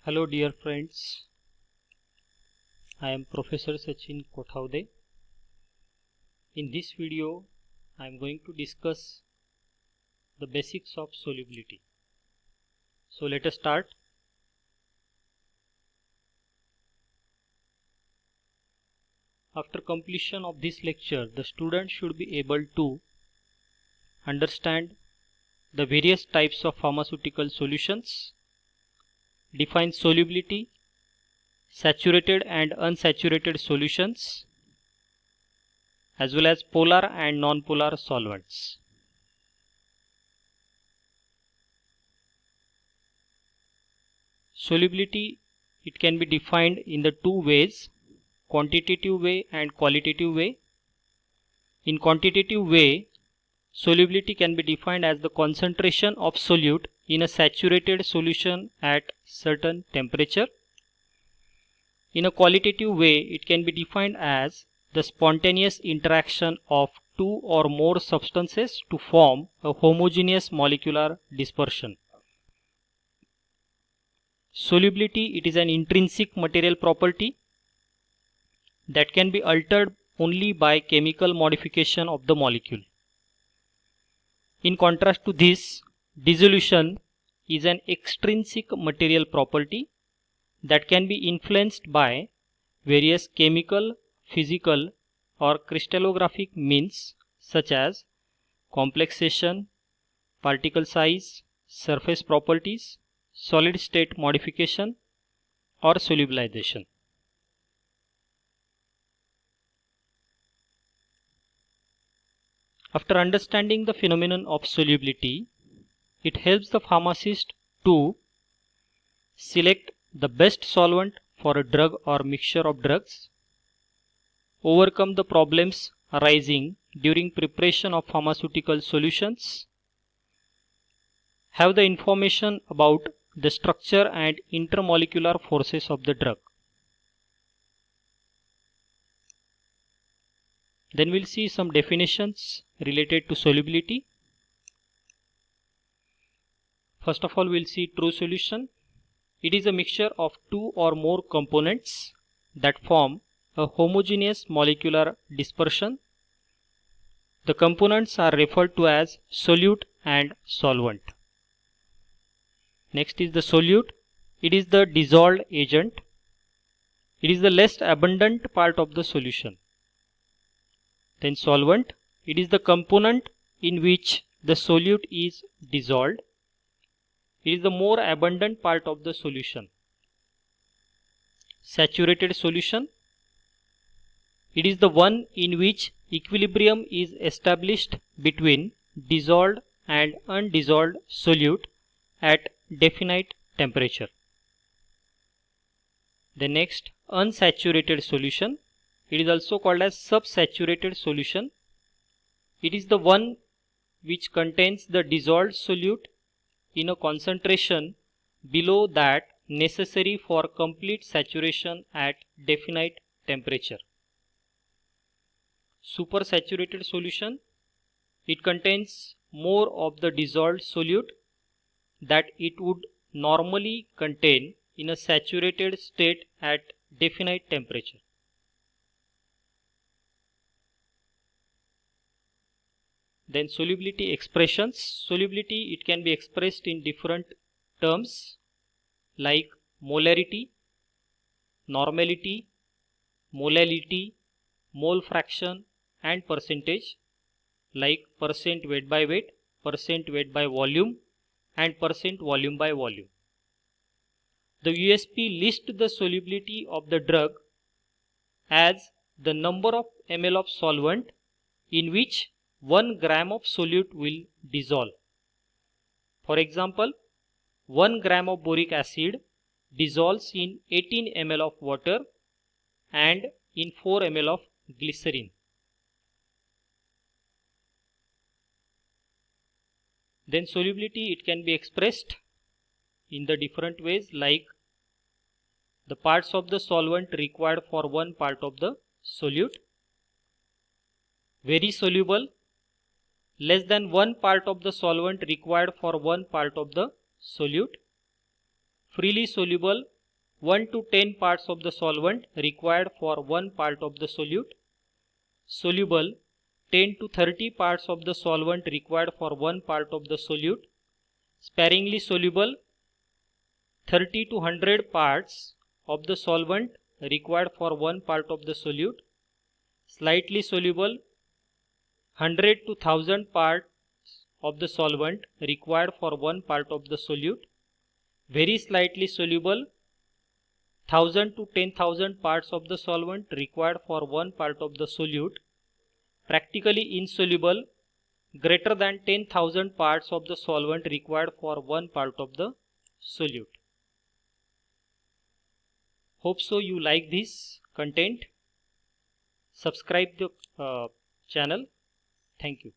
Hello dear friends, I am Professor Sachin Kothaude. In this video, I am going to discuss the basics of solubility. So let us start. After completion of this lecture, the student should be able to understand the various types of pharmaceutical solutions, define solubility, saturated and unsaturated solutions, as well as polar and non-polar solvents. Solubility, it can be defined in the two ways, quantitative way and qualitative way. In quantitative way, solubility can be defined as the concentration of solute in a saturated solution at certain temperature. In a qualitative way, it can be defined as the spontaneous interaction of two or more substances to form a homogeneous molecular dispersion. Solubility, it is an intrinsic material property that can be altered only by chemical modification of the molecule. In contrast to this, dissolution is an extrinsic material property that can be influenced by various chemical, physical or crystallographic means such as complexation, particle size, surface properties, solid state modification or solubilization. After understanding the phenomenon of solubility, it helps the pharmacist to select the best solvent for a drug or mixture of drugs, overcome the problems arising during preparation of pharmaceutical solutions, have the information about the structure and intermolecular forces of the drug. Then we'll see some definitions related to solubility. First of all, we'll see true solution. It is a mixture of two or more components that form a homogeneous molecular dispersion. The components are referred to as solute and solvent. Next is the solute. It is the dissolved agent. It is the less abundant part of the solution. Then solvent. It is the component in which the solute is dissolved. It is the more abundant part of the solution. Saturated solution. It is the one in which equilibrium is established between dissolved and undissolved solute at definite temperature. The next, unsaturated solution. It is also called as subsaturated solution. It is the one which contains the dissolved solute in a concentration below that necessary for complete saturation at definite temperature. Supersaturated solution. It contains more of the dissolved solute that it would normally contain in a saturated state at definite temperature. Then solubility expressions. Solubility, it can be expressed in different terms like molarity, normality, molality, mole fraction and percentage, like percent weight by weight, percent weight by volume and percent volume by volume. The USP lists the solubility of the drug as the number of ml of solvent in which 1 gram of solute will dissolve. For example, 1 gram of boric acid dissolves in 18 ml of water and in 4 ml of glycerin. Then solubility, it can be expressed in the different ways like the parts of the solvent required for one part of the solute, very soluble, less than 1 part of the solvent required for 1 part of the solute, freely soluble 1 to 10 parts of the solvent required for 1 part of the solute. Soluble, 10 to 30 parts of the solvent required for 1 part of the solute. Sparingly soluble, 30 to 100 parts of the solvent required for 1 part of the solute. Slightly soluble, 100 to 1000 parts of the solvent required for 1 part of the solute. Very slightly soluble, 1000 to 10,000 parts of the solvent required for 1 part of the solute. Practically insoluble, greater than 10,000 parts of the solvent required for 1 part of the solute. Hope so you like this content. Subscribe the channel. Thank you.